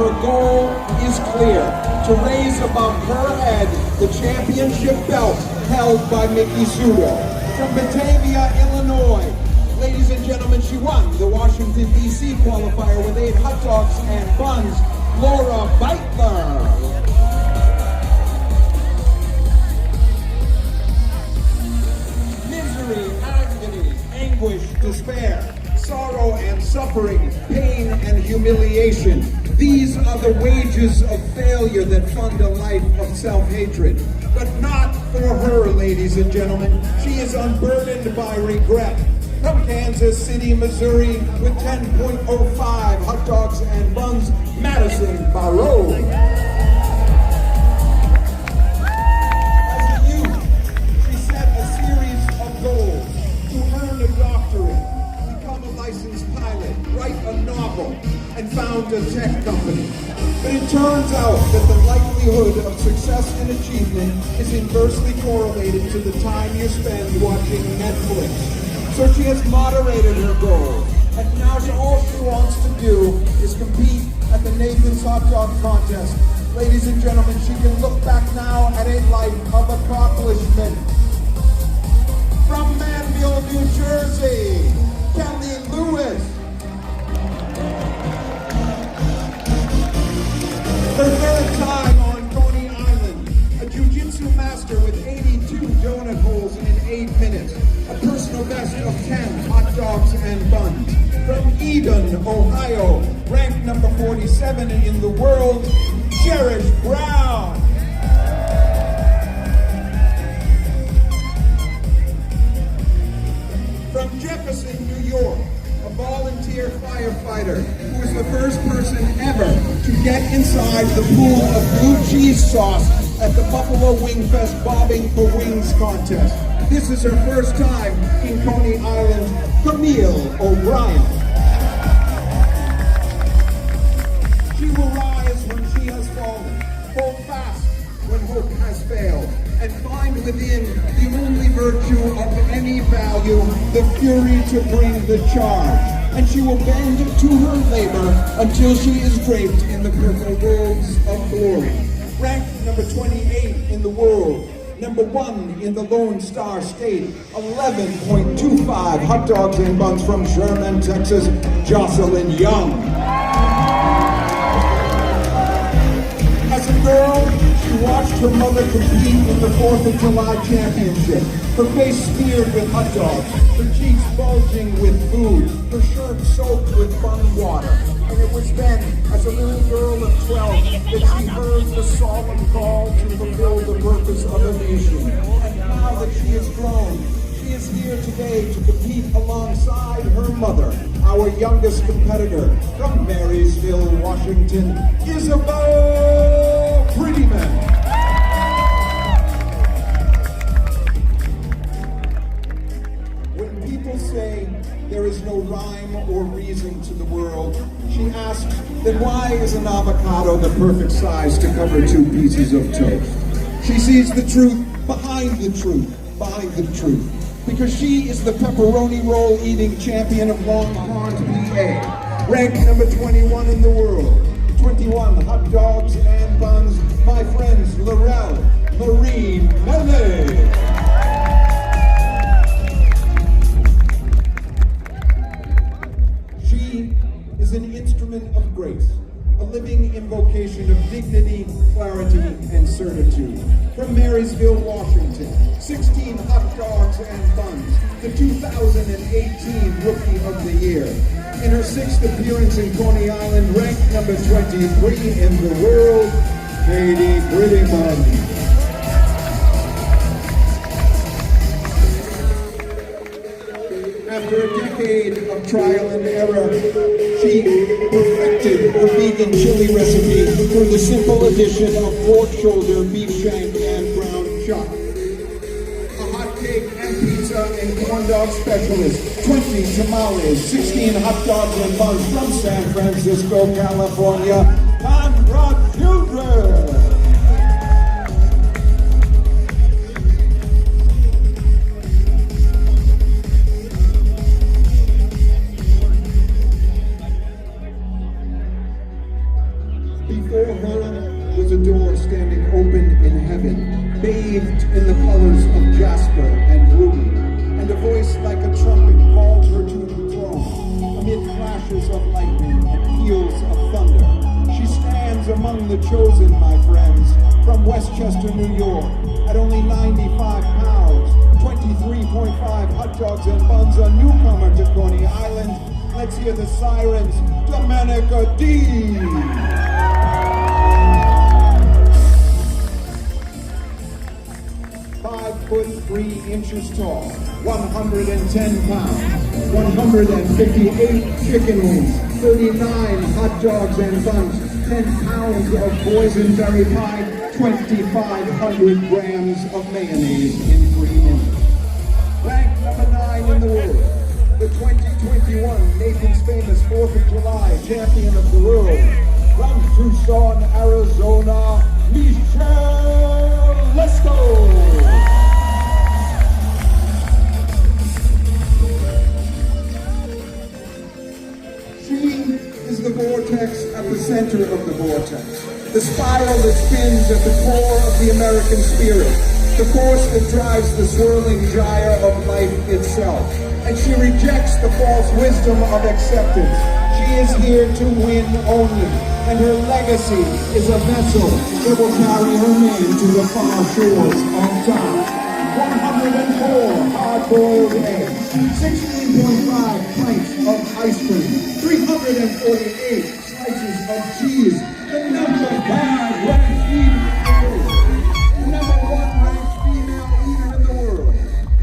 her goal is clear: to raise above her head the championship belt held by Miki Sudo. From Batavia, Illinois, ladies and gentlemen, she won the Washington, D.C. qualifier with 8 hot dogs and buns, Laura Beitler. Misery, agony, anguish, despair, sorrow and suffering, pain and humiliation. These are the wages of failure that fund a life of self-hatred. But not for her, ladies and gentlemen. She is unburdened by regret. From Kansas City, Missouri, with 10.05 hot dogs and buns, Madison Barrow. As a youth, she set a series of goals: to earn a doctorate, become a licensed pilot, write a novel, and found a tech company. But it turns out that the likelihood of success and achievement is inversely correlated to the time you spend watching Netflix. So she has moderated her goals, and now all she wants to do is compete at the Nathan's Hot Dog Contest. Ladies and gentlemen, she can look back now at a life of accomplishment. From Manville, New Jersey, Kelly Lewis. Her third time on Coney Island, a jiu-jitsu master with 82 donut holes in 8 minutes, a personal best of 10 hot dogs and buns. From Eden, Ohio, ranked number 47 in the world, Cherish Brown. From Jefferson, New York, a volunteer firefighter who was the first person ever to get inside the pool of blue cheese sauce at the Buffalo Wing Fest Bobbing for Wings contest. This is her first time in Coney Island, Camille O'Brien. She will rise when she has fallen, hold fast when hope has failed, and find within the only virtue of any value, the fury to bring the charge. And she will bend to her labor until she is draped in the purple robes of glory. Ranked number 28 in the world, number 1 in the Lone Star State, 11.25 hot dogs and buns from Sherman, Texas, Jocelyn Young. As a girl, she watched her mother compete in the 4th of July championship. Her face smeared with hot dogs, her cheeks bulging with food, her shirt soaked with bun water. And it was then, as a little girl of 12, that she heard the solemn call to fulfill the purpose of a nation. And now that she has grown, she is here today to compete alongside her mother, our youngest competitor from Marysville, Washington, Isabel Prettyman. When people say there is no rhyme or reason to the world, she asks, then why is an avocado the perfect size to cover 2 pieces of toast? She sees the truth behind the truth, behind the truth. Because she is the pepperoni roll eating champion of Longhorns, PA. Ranked number 21 in the world. 21 hot dogs and buns, my friends Laurel Marie Mele. She is an instrument of grace, a living invocation of dignity, clarity, and certitude. From Marysville, Washington, 16 hot dogs and buns, the 2018 Rookie of the Year. In her 6th appearance in Coney Island, ranked number 23 in the world, Katie Prettyman. After a decade of trial and error, she perfected her vegan chili recipe through the simple addition of pork shoulder, beef shank, and ground chuck. A hot cake and pizza and corn dog specialist, 20 tamales, 16 hot dogs and buns from San Francisco, California, Sandra Children. Before her was a door standing open in heaven, bathed in the colors of jasper and ruby, and a voice like a trumpet called her to the throne. Amid flashes of lightning and peals of thunder, she stands among the chosen, my friends, from Westchester, New York, at only 95 pounds, 23.5 hot dogs and buns, a newcomer to Coney Island. Let's hear the sirens, Domenica D. 5'3" tall, 110 pounds, 158 chicken wings, 39 hot dogs and buns, 10 pounds of boysenberry pie, 2,500 grams of mayonnaise in 3 minutes. Ranked number 9 in the world, the 2021 Nathan's Famous 4th of July champion of the world, from Tucson, Arizona, Michelle, let's go! The vortex at the center of the vortex, the spiral that spins at the core of the American spirit, the force that drives the swirling gyre of life itself. And she rejects the false wisdom of acceptance. She is here to win only, and her legacy is a vessel that will carry her name to the far shores of time. 104 hard-boiled eggs, 16.5 pints of ice cream, 348 slices of cheese, the number 5 ranked eater in the world, the number 1 ranked female eater in the world,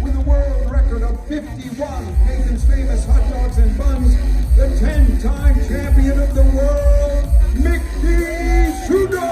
with a world record of 51 Nathan's Famous hot dogs and buns, the 10-time champion of the world, Miki Sudo!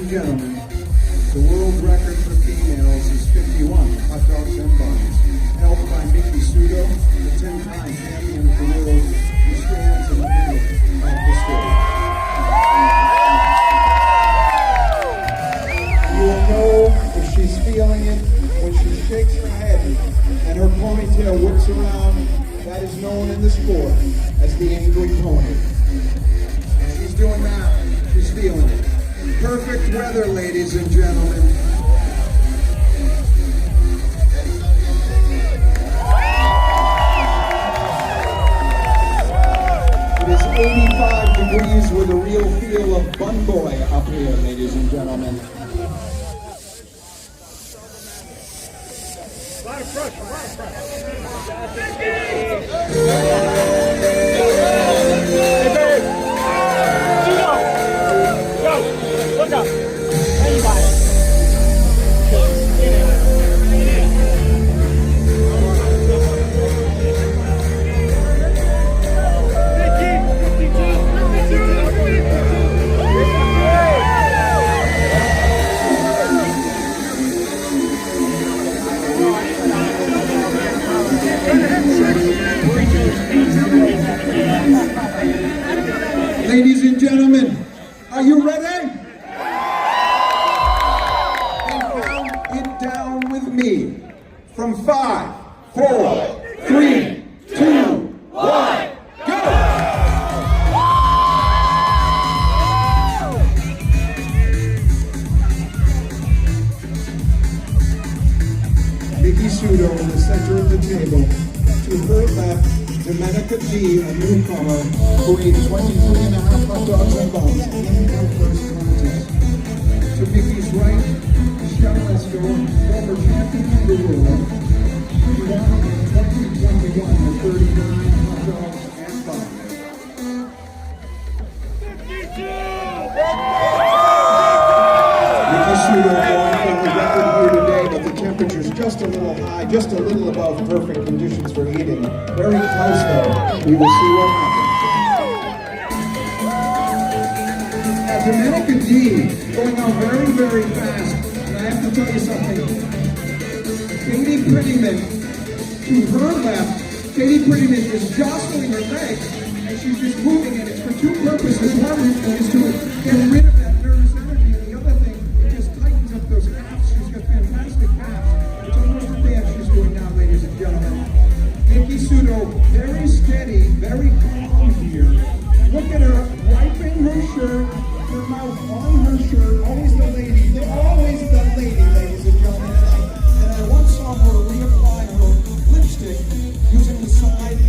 Gentlemen, the world record for females is 51 hot dogs and buns, held by Miki Sudo, the 10-time champion of the world, who stands in the middle of the stage. You will know if she's feeling it when she shakes her head and her ponytail whips around. That is known in the sport as the angry pony. She's doing that. She's feeling it. Perfect weather, ladies and gentlemen. It is 85 degrees with a real feel of bun boy up here, ladies and gentlemen. A lot of pressure, a lot of pressure. Hey, babe. Look up. There you got it. Ladies and gentlemen, are you ready? And count it down with me. From 5, 4, 3, 2, 1, go! Miki Sudo in the center of the table. To her left, Domenica D, a newcomer, who ate 23.5 hot dogs and buns in her first contest. To Miki's right, Michelle Lesko, former champion of the world. She won in 2021 with 39 hot dogs and buns. Miki Sudo going for the record here today, but the temperature's just a little high, just a little above perfect conditions for eating. Very close though. We will see what happens. Domenica D going on very, very fast. And I have to tell you something. Katie Prettyman, to her left, Katie Prettyman is jostling her legs, and she's just moving, and it's for two purposes. One is to get rid of that nervous energy, and the other thing, it just tightens up those calves. She's got fantastic calves. It's almost a dance she's doing now, ladies and gentlemen. Miki Sudo, very steady, very calm here. Look at her wiping her shirt, her mouth on her shirt. Always the lady, always the lady, ladies and gentlemen. And I once saw her reapply her lipstick using the side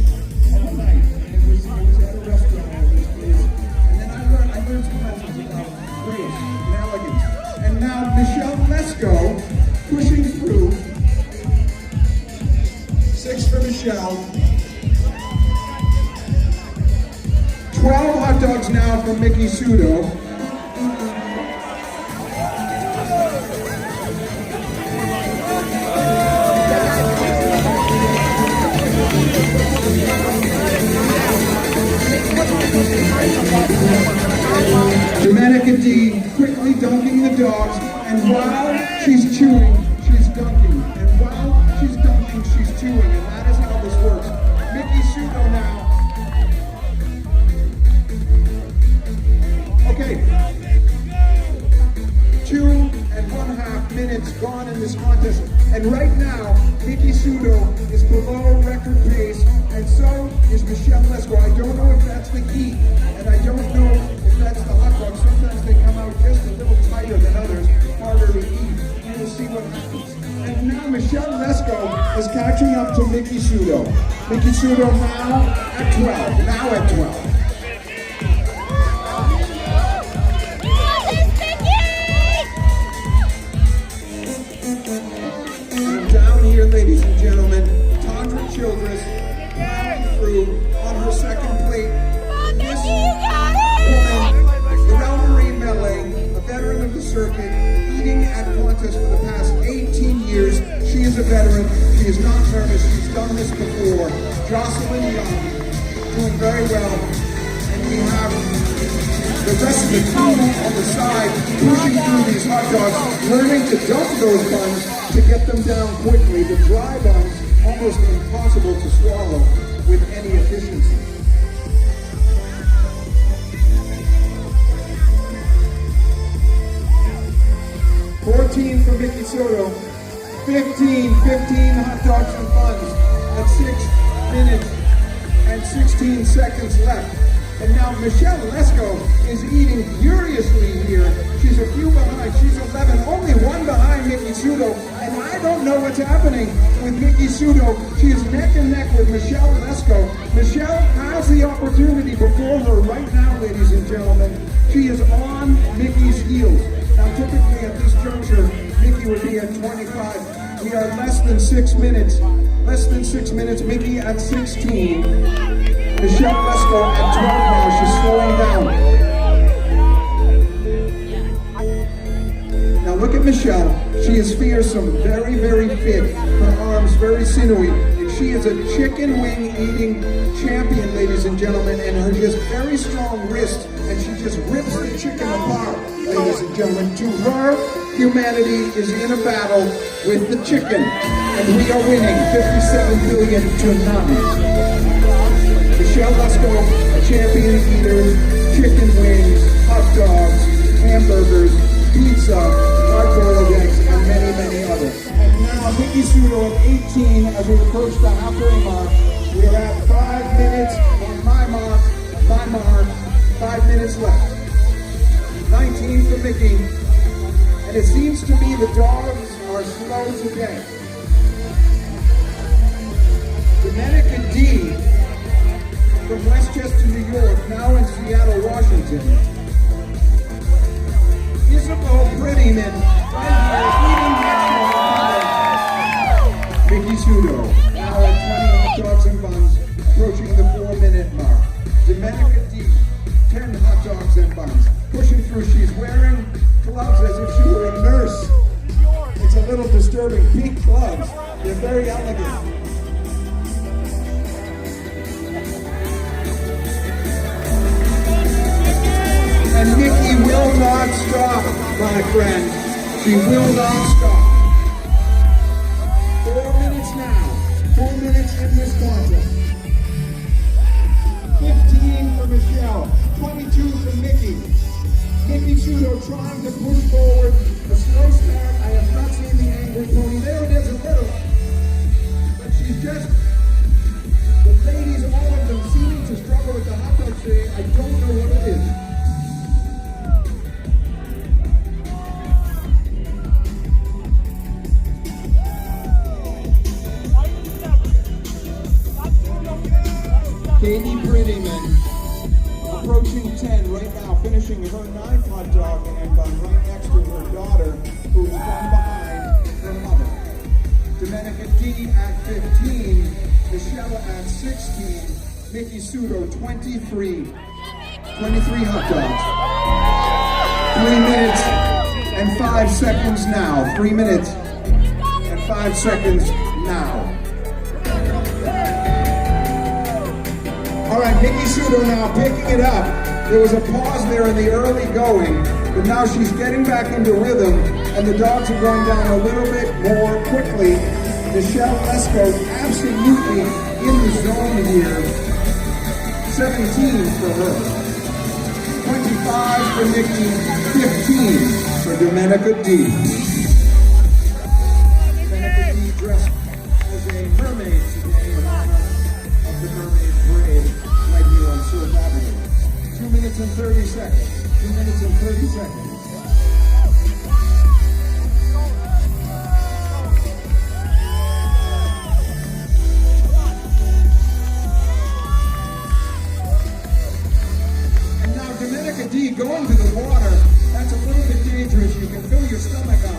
of a knife. It was at a restaurant at this place. And then I learned some lessons about grace and elegance. And now Michelle Lesko pushing through. 6 for Michelle. 12 hot dogs now from Miki Sudo. Domenica D quickly dunking the dogs, and while she's chewing, she's dunking. And while she's dunking, she's chewing, and that is how this works. Miki Sudo now. Okay. 2.5 minutes gone in this contest, and right now, Miki Sudo is below record pace, and so is Michelle Lesko. I don't know if that's the heat, and I don't know if that's the hot dog. Sometimes they come out just a little tighter than others, harder to eat. We'll see what happens. And now Michelle Lesko is catching up to Miki Sudo. Miki Sudo now at 12. Now at 12. Ladies and gentlemen, Tandra Childress plowing through on her second plate. This woman, Laurel Marie Melee, a veteran of the circuit, eating at contests for the past 18 years. She is a veteran. She is not nervous. She's done this before. Jocelyn Young, doing very well. And we have the rest of the team on the side pushing through these hot dogs, learning to dump those buns to get them down quickly. The dry buns, almost impossible to swallow with any efficiency. $14 for Miki Sudo, 15 hot dogs and buns at 6 minutes and 16 seconds left. And now Michelle Lesko is eating furiously here. She's a few behind. She's 11, only one behind Miki Sudo. And I don't know what's happening with Miki Sudo. She is neck and neck with Michelle Lesko. Michelle has the opportunity before her right now, ladies and gentlemen. She is on Miki's heels. Now, typically at this juncture, Miki would be at 25. We are less than 6 minutes. Less than 6 minutes. Miki at 16. Michelle Lesko at 12 now. She's slowing down. Now look at Michelle. She is fearsome, very, very fit. Her arms very sinewy. And she is a chicken wing eating champion, ladies and gentlemen. And her just very strong wrist. And she just rips the chicken apart, ladies and gentlemen. To her, humanity is in a battle with the chicken. And we are winning 57 billion to none. Michelle Lesko, a champion eater, chicken. 18 as we approach the halfway mark. We are at 5 minutes on my mark, 5 minutes left. 19 for Miki, and it seems to me the dogs are slow today. Domenica D from Westchester, New York, now in Seattle, Washington. Isabel Prettyman, right here, eating Miki Sudo, now at 20 hot dogs and buns, approaching the 4-minute mark. Domenica D, 10 hot dogs and buns, pushing through. She's wearing gloves as if she were a nurse. It's a little disturbing. Pink gloves. They're very elegant. And Miki will not stop, my friend. She will not stop. 4 minutes now. 4 minutes in this contest. 15 for Michelle. 22 for Miki. Miki Sudo trying to push forward. A slow start. I have not seen the angry pony. There it is a little. But she's just, the ladies, all of them seeming to struggle with the hot dog today. I don't know what it is. Katie Prettyman, approaching 10 right now, finishing her 9th hot dog and bun right next to her daughter, who is from behind her mother. Domenica D at 15, Michelle at 16, Miki Sudo 23 hot dogs. 3 minutes and 5 seconds now. 3 minutes and 5 seconds now. All right, Miki Sudo now picking it up. There was a pause there in the early going, but now she's getting back into rhythm, and the dogs are going down a little bit more quickly. Michelle Lesko absolutely in the zone here. 17 for her. 25 for Miki, 15 for Domenica D. Domenica D dressed as a mermaid today in honor of the mermaid parade right here on Surf Avenue. 2 minutes and 30 seconds. 2 minutes and 30 seconds. And now Domenica D going to the water. That's a little bit dangerous. You can fill your stomach up.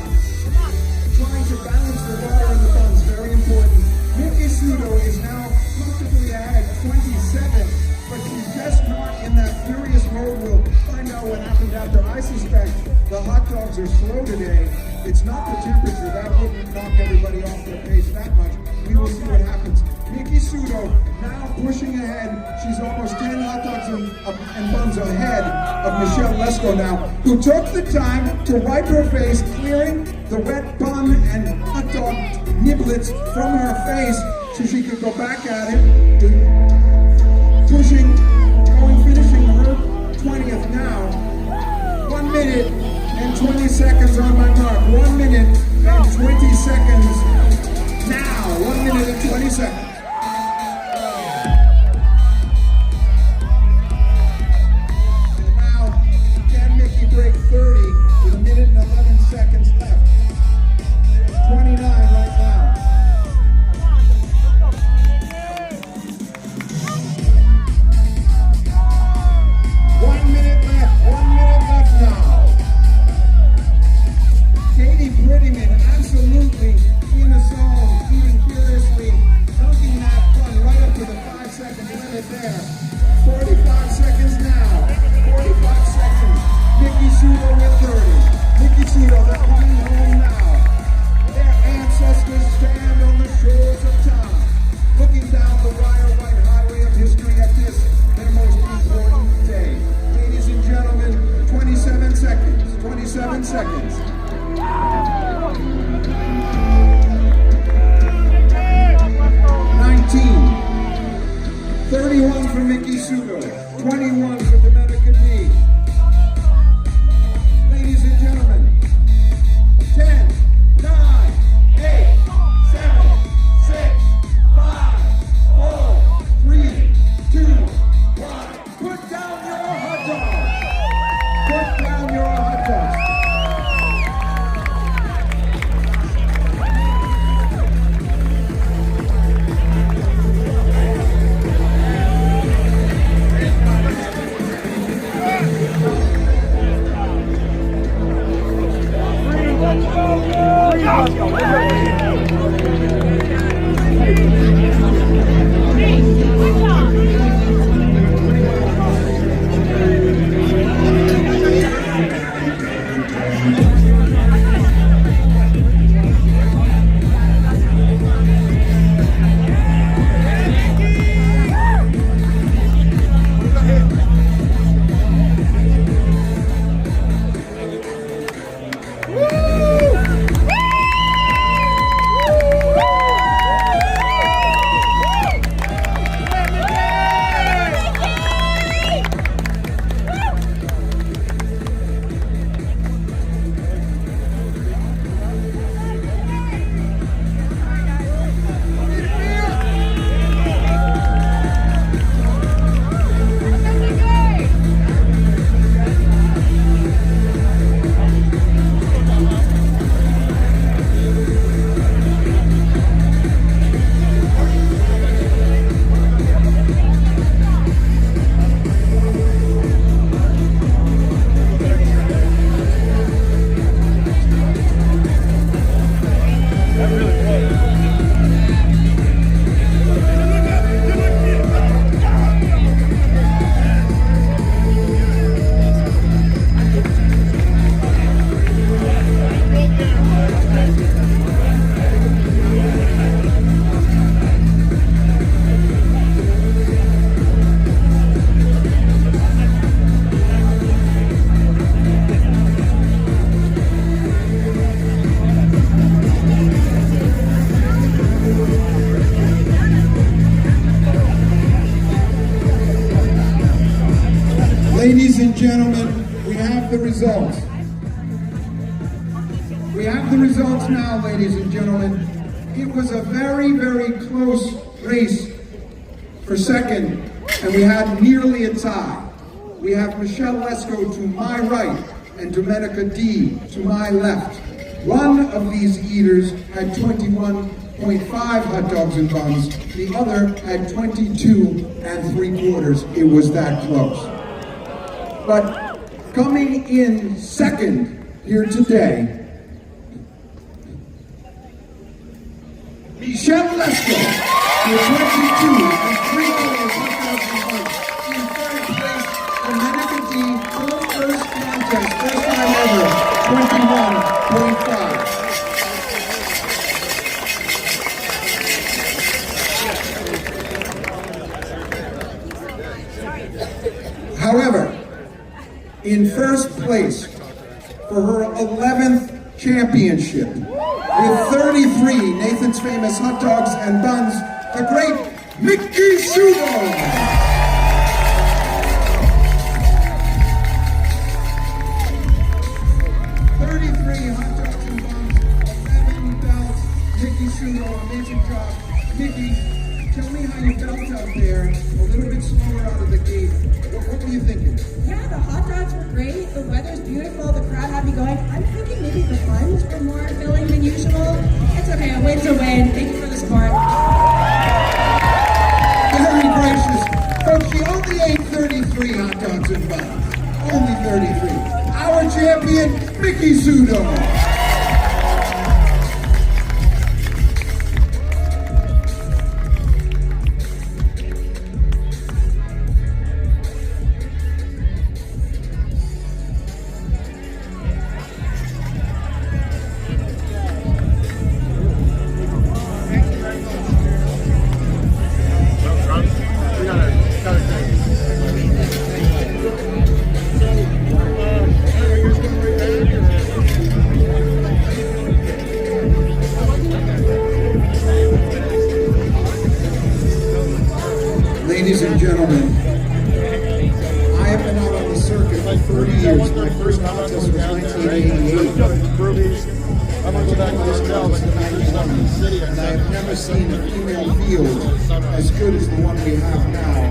Trying to balance the water and the buns, very important. Miki Sudo is now comfortably ahead, 27, but she's just not in that furious mode. We'll find out what happened after. I suspect the hot dogs are slow today. It's not the temperature. That wouldn't knock everybody off their pace that much. We will see what happens. Miki Sudo now pushing ahead. She's almost 10 hot dogs and buns ahead of Michelle Lesko now, who took the time to wipe her face, clearing the wet bun and hot dog niblets from her face so she could go back at it. Pushing, finishing her 20th now. 1 minute and 20 seconds on my mark. 1 minute and 20 seconds now. 1 minute and 20 seconds. And now, can Miki break 30 with a minute and 11 seconds left? 29 right now. One minute left now. Katie Prettyman absolutely in the zone, eating furiously, dunking that bun right up to the 5-second limit there. 45 seconds now. 45 seconds. Miki Sudo with 30. Miki Sudo, they're coming home now. Their ancestors stand on the shores of Tampa, looking down the wire white highway of history at this, their most important day. Ladies and gentlemen, 27 seconds. 27 seconds. 19. 31 for Miki Sudo. 21 for Domenica D. Ladies and gentlemen, 10, 9, 8, 7, have the results. We have the results now, ladies and gentlemen. It was a very, very close race for second, and we had nearly a tie. We have Michelle Lesko to my right and Domenica D to my left. One of these eaters had 21.5 hot dogs and buns. The other had 22 3/4. It was that close. But coming in second here today, Michelle Lesko with 22 3/4 hot dogs and buns. In third place, Domenica D for the first contest, first time ever, 21.5. However, in first place for her 11th championship, with 33 Nathan's Famous hot dogs and buns, the great Miki Sudo. 33 hot dogs and buns, 11 belts. Miki Sudo, amazing job. Miki, tell me how you felt out there, a little bit slower out of the gate. What were you thinking? Yeah, the hot dogs were great, the weather's beautiful, the crowd had me going. I'm thinking maybe the buns were more filling than usual. It's okay, a win's a win. Thank you for the support. Very gracious. Folks, she only ate 33 hot dogs and buns. Only 33. Our champion, Miki Sudo. Ladies and gentlemen, I have been out on the circuit for 30 years. My first contest was 1988. And I have never seen a female field as good as the one we have now.